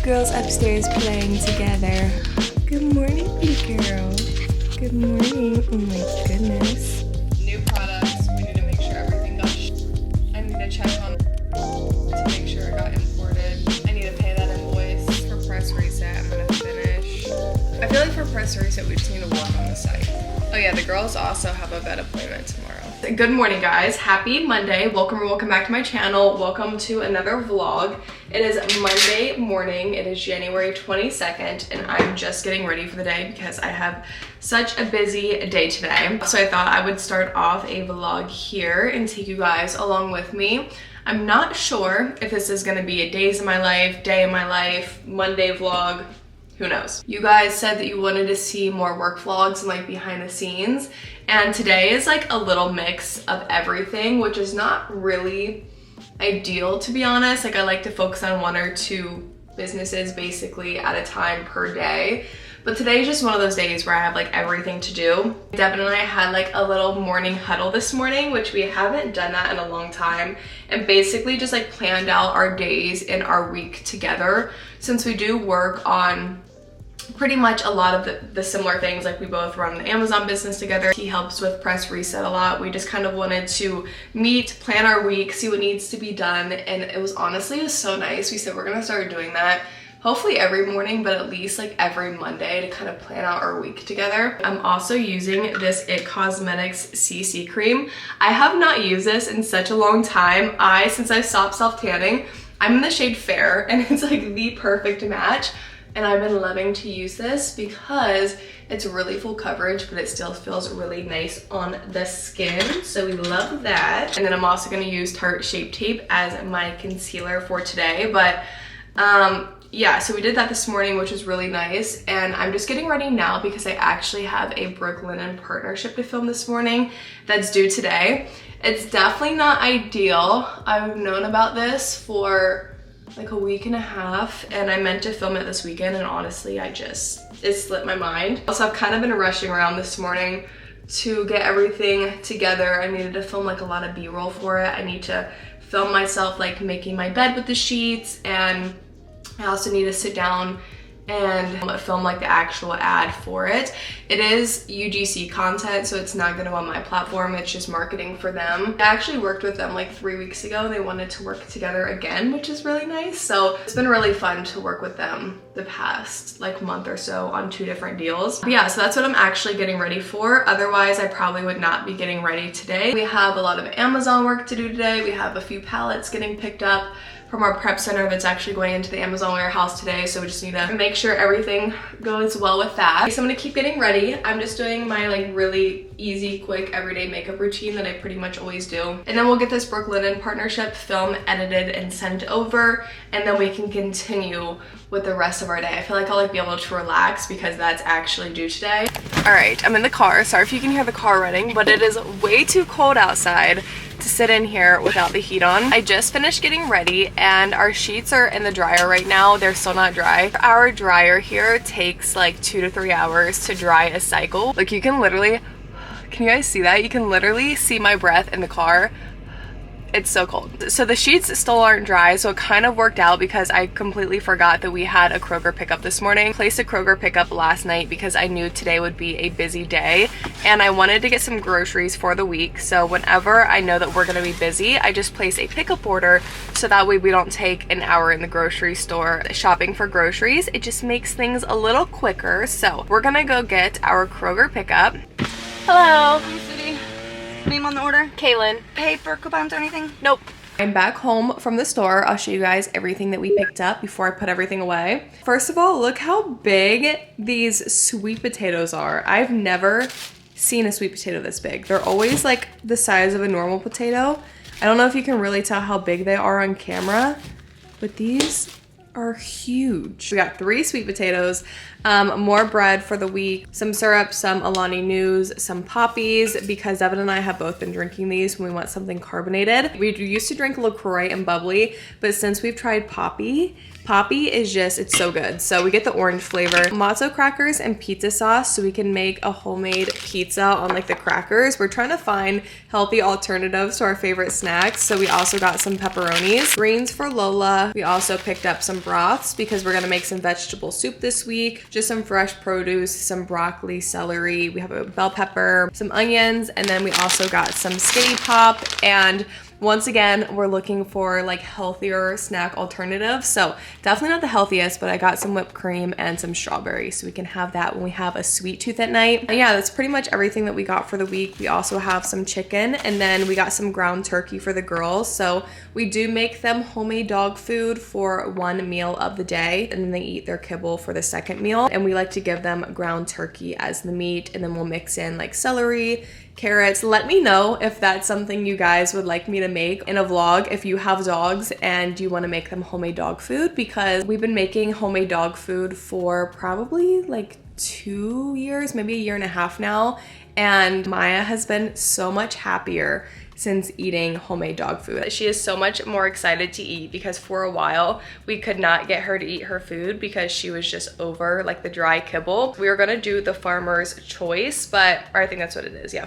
girls upstairs playing together. Good morning, big girl. Good morning. Oh my goodness. New products. We need to make sure everything got I need to check on to make sure it got imported. I need to pay that invoice for press reset. I'm gonna finish. I feel like for press reset we just need to work on the site. Oh yeah, the girls also have a vet appointment tomorrow. Good morning, guys. Happy Monday. Welcome back to my channel. Welcome to another vlog. It is Monday morning. It is January 22nd, and I'm just getting ready for the day because I have such a busy day today. So I thought I would start off a vlog here and take you guys along with me. I'm not sure if this is gonna be a days in my life, day in my life, Monday vlog. Who knows? You guys said that you wanted to see more work vlogs and like behind the scenes. And today is like a little mix of everything, which is not really ideal, to be honest. Like I like to focus on one or two businesses basically at a time per day. But today is just one of those days where I have like everything to do. Devin and I had like a little morning huddle this morning, which we haven't done that in a long time, and basically just like planned out our days and our week together. Since we do work on pretty much a lot of the similar things, like we both run an Amazon business together. He helps with press reset a lot. We just kind of wanted to meet, plan our week, see what needs to be done, and it was so nice. We said we're gonna start doing that hopefully every morning, but at least like every Monday to kind of plan out our week together. I'm also using this It Cosmetics CC cream. I have not used this in such a long time. Since I stopped self-tanning, I'm in the shade Fair, and it's like the perfect match. And I've been loving to use this because it's really full coverage, but it still feels really nice on the skin. So we love that. And then I'm also gonna use Tarte Shape Tape as my concealer for today. But yeah, so we did that this morning, which was really nice. And I'm just getting ready now because I actually have a Brooklinen partnership to film this morning that's due today. It's definitely not ideal. I've known about this for like a week and a half, and I meant to film it this weekend, and honestly it slipped my mind. Also, I've kind of been rushing around this morning to get everything together. I needed to film like a lot of B-roll for it. I need to film myself like making my bed with the sheets, and I also need to sit down and film like the actual ad for it. It is UGC content, so it's not gonna go on my platform. It's just marketing for them. I actually worked with them like 3 weeks ago. They wanted to work together again, which is really nice. So it's been really fun to work with them the past like month or so on 2 different deals. But yeah, so that's what I'm actually getting ready for. Otherwise, I probably would not be getting ready today. We have a lot of Amazon work to do today. We have a few pallets getting picked up from our prep center that's actually going into the Amazon warehouse today. So we just need to make sure everything goes well with that. So I'm gonna keep getting ready. I'm just doing my like really easy, quick, everyday makeup routine that I pretty much always do. And then we'll get this Brooklinen partnership film edited and sent over, and then we can continue with the rest of our day. I feel like I'll like be able to relax because that's actually due today. All right, I'm in the car. Sorry if you can hear the car running, but it is way too cold outside to sit in here without the heat on. I just finished getting ready, and our sheets are in the dryer right now. They're still not dry. Our dryer here takes like 2 to 3 hours to dry a cycle. Like you can literally, can you guys see that? You can literally see my breath in the car. It's so cold. So the sheets still aren't dry, so it kind of worked out because I completely forgot that we had a Kroger pickup this morning. Placed a Kroger pickup last night because I knew today would be a busy day, and I wanted to get some groceries for the week. So whenever I know that we're gonna be busy, I just place a pickup order so that way we don't take an hour in the grocery store shopping for groceries. It just makes things a little quicker. So we're gonna go get our Kroger pickup. Hello. Hey, sweetie. Name on the order? Kaylan. Pay for coupons or anything? Nope. I'm back home from the store. I'll show you guys everything that we picked up before I put everything away. First of all, look how big these sweet potatoes are. I've never seen a sweet potato this big. They're always like the size of a normal potato. I don't know if you can really tell how big they are on camera, but these are huge. We got 3 sweet potatoes, more bread for the week, some syrup, some Alani News, some poppies, because Devin and I have both been drinking these when we want something carbonated. We used to drink LaCroix and bubbly, but since we've tried poppy, Poppy is just, it's so good. So we get the orange flavor, matzo crackers and pizza sauce so we can make a homemade pizza on like the crackers. We're trying to find healthy alternatives to our favorite snacks. So we also got some pepperonis, greens for Lola. We also picked up some broths because we're gonna make some vegetable soup this week. Just some fresh produce, some broccoli, celery. We have a bell pepper, some onions, and then we also got some skinny pop. And once again, we're looking for like healthier snack alternatives. So definitely not the healthiest, but I got some whipped cream and some strawberries so we can have that when we have a sweet tooth at night. And yeah, that's pretty much everything that we got for the week. We also have some chicken and then we got some ground turkey for the girls. So we do make them homemade dog food for one meal of the day and then they eat their kibble for the second meal. And we like to give them ground turkey as the meat and then we'll mix in like celery, carrots. Let me know if that's something you guys would like me to make in a vlog if you have dogs and you want to make them homemade dog food, because we've been making homemade dog food for probably like 2 years, maybe a year and a half now, and Maya has been so much happier since eating homemade dog food. She is so much more excited to eat because for a while we could not get her to eat her food because she was just over like the dry kibble. We were gonna do the Farmer's Choice, or I think that's what it is. Yeah,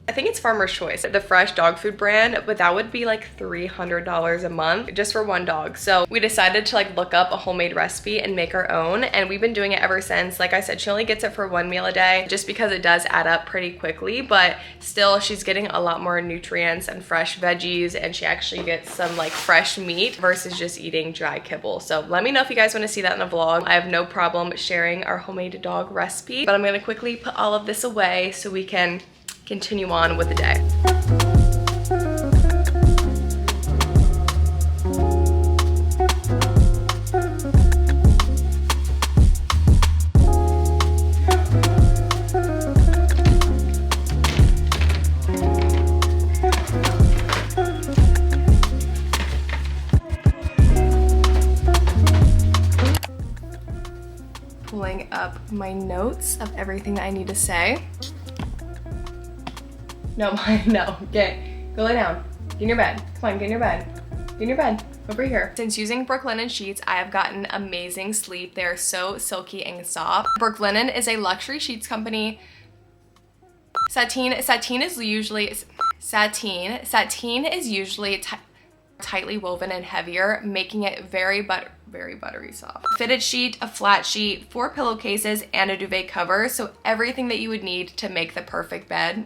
I think it's Farmer's Choice, the fresh dog food brand, but that would be like $300 a month just for one dog. So we decided to like look up a homemade recipe and make our own. And we've been doing it ever since. Like I said, she only gets it for one meal a day just because it does add up pretty quickly, but still she's getting a lot more nutrients and fresh veggies. And she actually gets some like fresh meat versus just eating dry kibble. So let me know if you guys want to see that in a vlog. I have no problem sharing our homemade dog recipe, but I'm going to quickly put all of this away so we can continue on with the day. Pulling up my notes of everything that I need to say. No, no, go lay down. Get in your bed. Come on, get in your bed. Get in your bed, over here. Since using Brooklinen sheets, I have gotten amazing sleep. They're so silky and soft. Brooklinen is a luxury sheets company. Sateen is usually tightly woven and heavier, making it very buttery soft. Fitted sheet, a flat sheet, 4 pillowcases, and a duvet cover. So everything that you would need to make the perfect bed.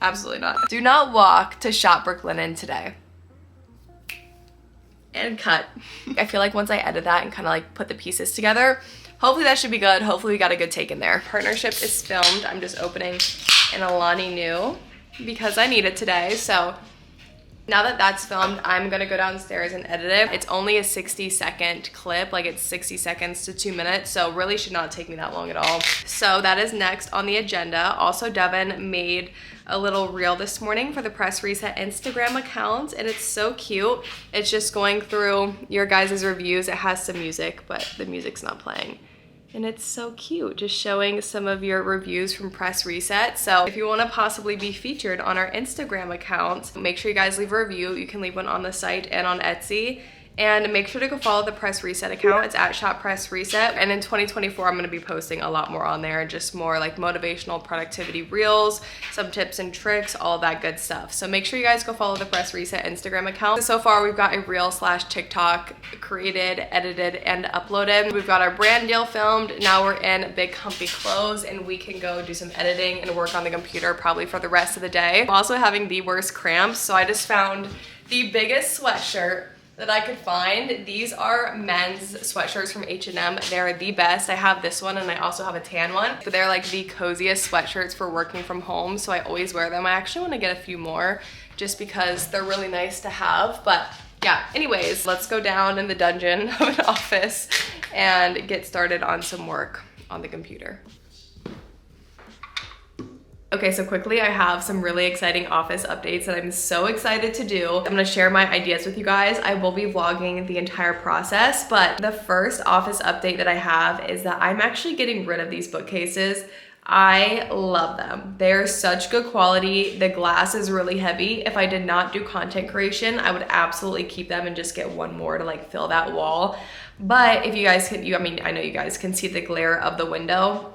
Absolutely not. Do not walk to shop Brooklinen today. And cut. I feel like once I edit that and kind of like put the pieces together, hopefully that should be good. Hopefully we got a good take in there. Partnership is filmed. I'm just opening an Alani Nu because I need it today. So now that that's filmed, I'm gonna go downstairs and edit it. It's only a 60-second clip, like it's 60 seconds to 2 minutes, so really should not take me that long at all. So that is next on the agenda. Also, Devin made a little reel this morning for the Press Reset Instagram account, and it's so cute. It's just going through your guys' reviews. It has some music, but the music's not playing. And it's so cute, just showing some of your reviews from Press Reset. So if you want to possibly be featured on our Instagram account, make sure you guys leave a review. You can leave one on the site and on Etsy. And make sure to go follow the Press Reset account. It's at Shop Press Reset. And in 2024, I'm gonna be posting a lot more on there, just more like motivational productivity reels, some tips and tricks, all of that good stuff. So make sure you guys go follow the Press Reset Instagram account. So far, we've got a reel / TikTok created, edited, and uploaded. We've got our brand deal filmed. Now we're in big comfy clothes and we can go do some editing and work on the computer probably for the rest of the day. I'm also having the worst cramps, so I just found the biggest sweatshirt that I could find. These are men's sweatshirts from H&M. They're the best. I have this one and I also have a tan one. But they're like the coziest sweatshirts for working from home, so I always wear them. I actually want to get a few more just because they're really nice to have. But yeah, anyways, let's go down in the dungeon of an office and get started on some work on the computer. Okay, so quickly, I have some really exciting office updates that I'm so excited to do. I'm gonna share my ideas with you guys. I will be vlogging the entire process, but the first office update that I have is that I'm actually getting rid of these bookcases. I love them. They're such good quality. The glass is really heavy. If I did not do content creation, I would absolutely keep them and just get one more to like fill that wall. But if you guys can, I mean, I know you guys can see the glare of the window.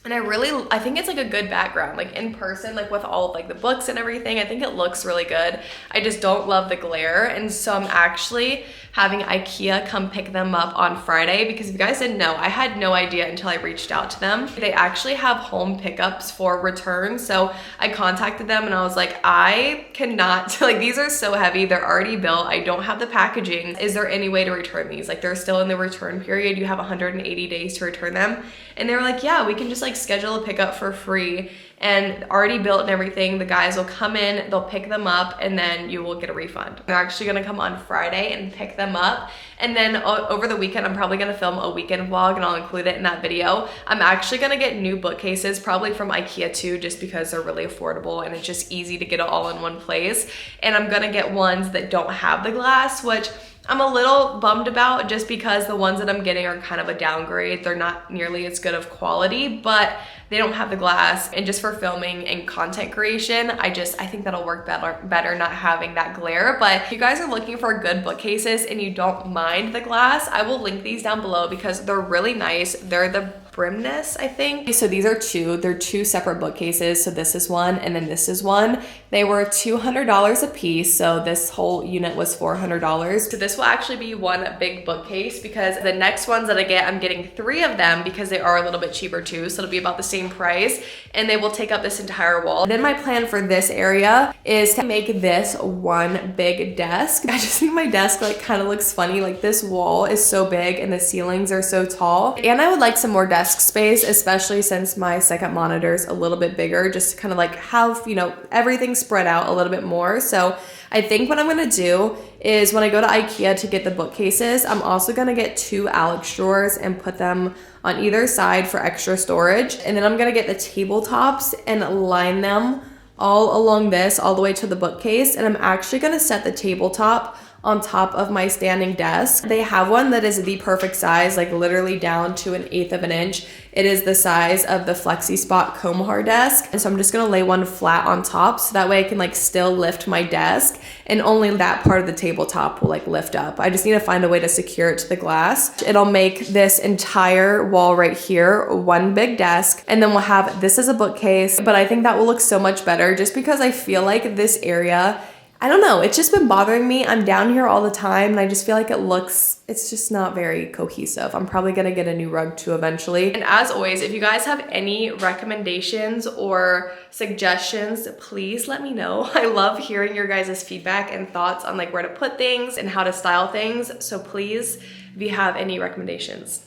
And I think it's like a good background, like in person, like with all of like the books and everything, I think it looks really good. I just don't love the glare. And so I'm actually having IKEA come pick them up on Friday, because if you guys didn't know, I had no idea until I reached out to them. They actually have home pickups for return. So I contacted them and I was like, I cannot, like these are so heavy. They're already built. I don't have the packaging. Is there any way to return these? Like they're still in the return period. You have 180 days to return them. And they were like, yeah, we can just like schedule a pickup for free and already built and everything. The guys will come in, they'll pick them up, and then you will get a refund. They're actually gonna come on Friday and pick them up. And then over the weekend, I'm probably gonna film a weekend vlog and I'll include it in that video. I'm actually gonna get new bookcases, probably from IKEA too, just because they're really affordable and it's just easy to get it all in one place. And I'm gonna get ones that don't have the glass, which I'm a little bummed about, just because the ones that I'm getting are kind of a downgrade. They're not nearly as good of quality, but they don't have the glass. And just for filming and content creation, I think that'll work better not having that glare. But if you guys are looking for good bookcases and you don't mind the glass, I will link these down below because they're really nice. They're the Brimness, I think. So these are they're two separate bookcases. So this is one and then this is one. They were $200 a piece. So this whole unit was $400. So this will actually be one big bookcase, because the next ones that I get, I'm getting 3 of them because they are a little bit cheaper too. So it'll be about the same price and they will take up this entire wall. Then my plan for this area is to make this one big desk. I just think my desk like kind of looks funny. Like this wall is so big and the ceilings are so tall. And I would like some more desk space, especially since my second monitor is a little bit bigger, just to kind of like have, you know, everything spread out a little bit more. So I think what I'm gonna do is when I go to IKEA to get the bookcases, I'm also gonna get 2 Alex drawers and put them on either side for extra storage. And then I'm gonna get the tabletops and line them all along this, all the way to the bookcase. And I'm actually gonna set the tabletop on top of my standing desk. They have one that is the perfect size, like literally down to 1/8 of an inch. It is the size of the Flexi Spot Comhar desk. And so I'm just gonna lay one flat on top so that way I can like still lift my desk and only that part of the tabletop will like lift up. I just need to find a way to secure it to the glass. It'll make this entire wall right here one big desk, and then we'll have this as a bookcase. But I think that will look so much better just because I feel like this area, I don't know, it's just been bothering me. I'm down here all the time and I just feel like it's just not very cohesive. I'm probably gonna get a new rug too eventually. And as always, if you guys have any recommendations or suggestions, please let me know. I love hearing your guys' feedback and thoughts on like where to put things and how to style things. So please, if you have any recommendations,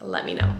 let me know.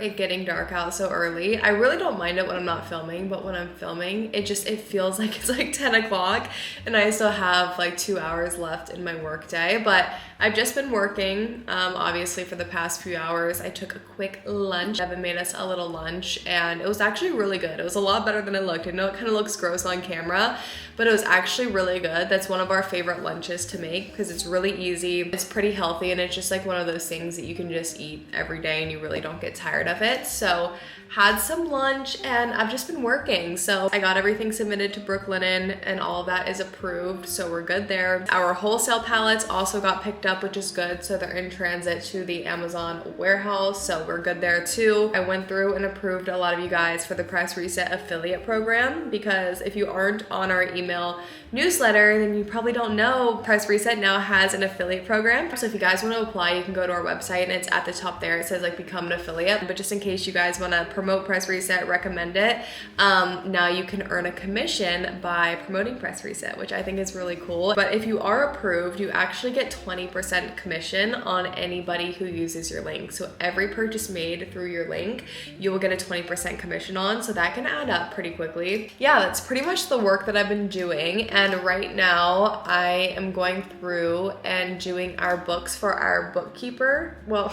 It getting dark out so early. I really don't mind it when I'm not filming, but when I'm filming, it feels like it's like 10 o'clock and I still have like 2 hours left in my work day. But I've just been working, obviously, for the past few hours. I took a quick lunch. Evan made us a little lunch and it was actually really good. It was a lot better than it looked. I know it kind of looks gross on camera, but it was actually really good. That's one of our favorite lunches to make because it's really easy. It's pretty healthy and it's just like one of those things that you can just eat every day and you really don't get tired of it. So had some lunch and I've just been working. So I got everything submitted to Brooklinen and all of that is approved. So we're good there. Our wholesale pallets also got picked up, which is good. So they're in transit to the Amazon warehouse. So we're good there too. I went through and approved a lot of you guys for the Press Reset affiliate program, because if you aren't on our email newsletter, then you probably don't know Press Reset now has an affiliate program. So if you guys want to apply, you can go to our website and it's at the top there. It says like become an affiliate. But just in in case you guys want to promote Press Reset, recommend it. Now you can earn a commission by promoting Press Reset, which I think is really cool. But if you are approved, you actually get 20% commission on anybody who uses your link. So every purchase made through your link, you will get a 20% commission on. So that can add up pretty quickly. Yeah, that's pretty much the work that I've been doing. And right now I am going through and doing our books for our bookkeeper. Well,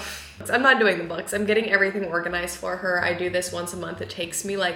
I'm not doing the books. I'm getting everything organized for her. I do this once a month. It takes me like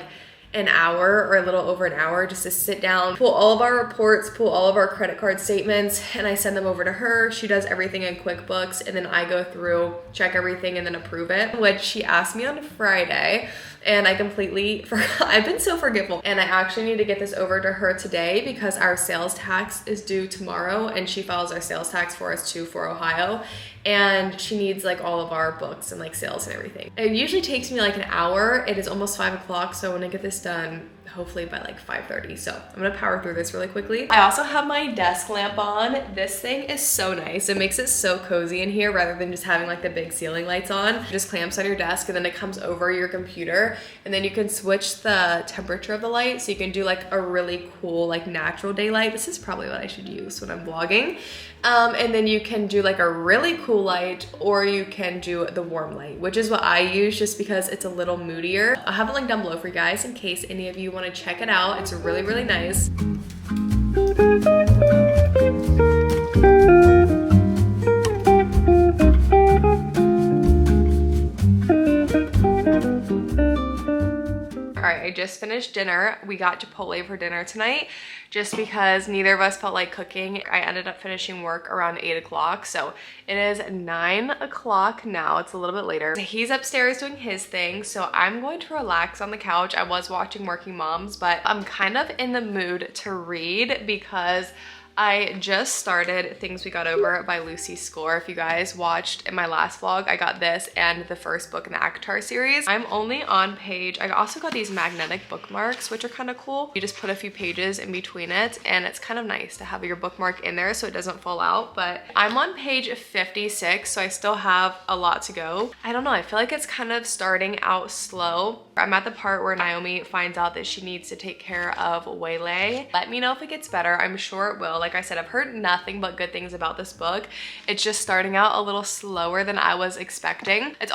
an hour or a little over an hour just to sit down, pull all of our reports, pull all of our credit card statements, and I send them over to her. She does everything in QuickBooks, and then I go through, check everything, and then approve it, which she asked me on Friday. And I completely forgot. I've been so forgetful. And I actually need to get this over to her today because our sales tax is due tomorrow, and she files our sales tax for us too for Ohio. And she needs like all of our books and like sales and everything. It usually takes me like an hour. It is almost 5 o'clock, so I want to get this done hopefully by like 5:30. So I'm gonna power through this really quickly. I also have my desk lamp on. This thing is so nice. It makes it so cozy in here rather than just having like the big ceiling lights on. It just clamps on your desk and then it comes over your computer, and then you can switch the temperature of the light, so you can do like a really cool like natural daylight. This is probably what I should use when I'm vlogging. And then you can do like a really cool light, or you can do the warm light, which is what I use just because it's a little moodier. I'll have a link down below for you guys in case any of you want to check it out. It's really, really nice. All right, I just finished dinner. We got Chipotle for dinner tonight just because neither of us felt like cooking. I ended up finishing work around 8 o'clock, so it is 9 o'clock now. It's a little bit later. He's upstairs doing his thing, so I'm going to relax on the couch. I was watching Working Moms, but I'm kind of in the mood to read because I just started Things We Got Over by Lucy Score. If you guys watched in my last vlog, I got this and the first book in the ACOTAR series. I'm only on page, I also got these magnetic bookmarks, which are kind of cool. You just put a few pages in between it, and it's kind of nice to have your bookmark in there so it doesn't fall out. But I'm on page 56, so I still have a lot to go. I don't know, I feel like it's kind of starting out slow. I'm at the part where Naomi finds out that she needs to take care of Waylay. Let me know if it gets better. I'm sure it will. Like I said, I've heard nothing but good things about this book. It's just starting out a little slower than I was expecting. It's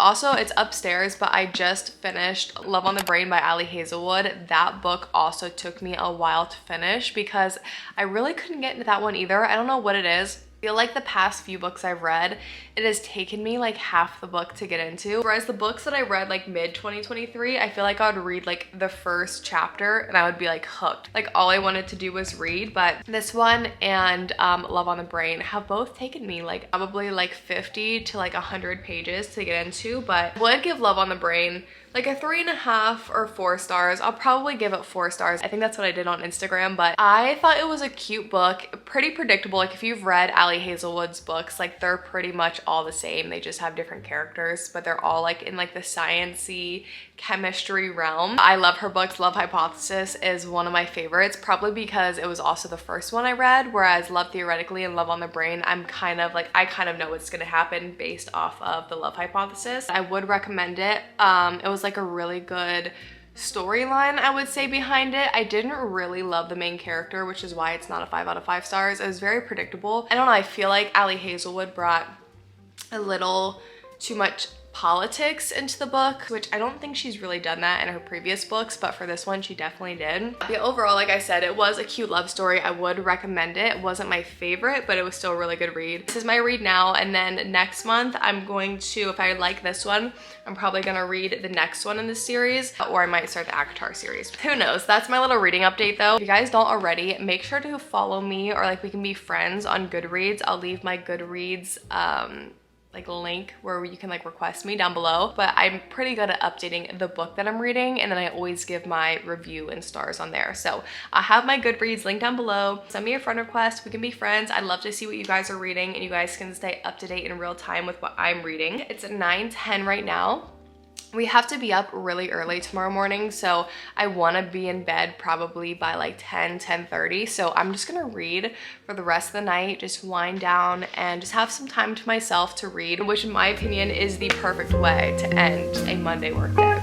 upstairs, but I just finished Love on the Brain by Ali Hazelwood. That book also took me a while to finish because I really couldn't get into that one either. I don't know what it is. I feel like the past few books I've read, it has taken me like half the book to get into. Whereas the books that I read like mid 2023, I feel like I would read like the first chapter and I would be like hooked. Like all I wanted to do was read. But this one and Love on the Brain have both taken me like probably like 50 to like 100 pages to get into. But I would give Love on the Brain like a 3.5 or 4 stars. I'll probably give it 4 stars. I think that's what I did on Instagram, but I thought it was a cute book, pretty predictable. Like if you've read Ali Hazelwood's books, like they're pretty much all the same. They just have different characters, but they're all like in like the science-y chemistry realm. I love her books. Love Hypothesis is one of my favorites, probably because it was also the first one I read, whereas Love Theoretically and Love on the Brain, I kind of know what's gonna happen based off of the Love Hypothesis. I would recommend it. It was like a really good storyline, I would say, behind it. I didn't really love the main character, which is why it's not a 5 out of 5 stars. It was very predictable. I don't know, I feel like Ali Hazelwood brought a little too much politics into the book, which I don't think she's really done that in her previous books, but for this one she definitely did. Yeah, overall, like I said, it was a cute love story. I would recommend it. It wasn't my favorite, but it was still a really good read. This is my read now, and then next month I'm going to, if I like this one, I'm probably gonna read the next one in this series, or I might start the ACOTAR series. Who knows? That's my little reading update though. If you guys don't already, make sure to follow me, or like we can be friends on Goodreads. I'll leave my Goodreads like link where you can like request me down below, but I'm pretty good at updating the book that I'm reading, and then I always give my review and stars on there. So I have my Goodreads link down below. Send me a friend request. We can be friends. I'd love to see what you guys are reading, and you guys can stay up to date in real time with what I'm reading. It's 9:10 right now. We have to be up really early tomorrow morning, so I want to be in bed probably by like 10:30. So I'm just gonna read for the rest of the night, just wind down and just have some time to myself to read, which in my opinion is the perfect way to end a Monday workday.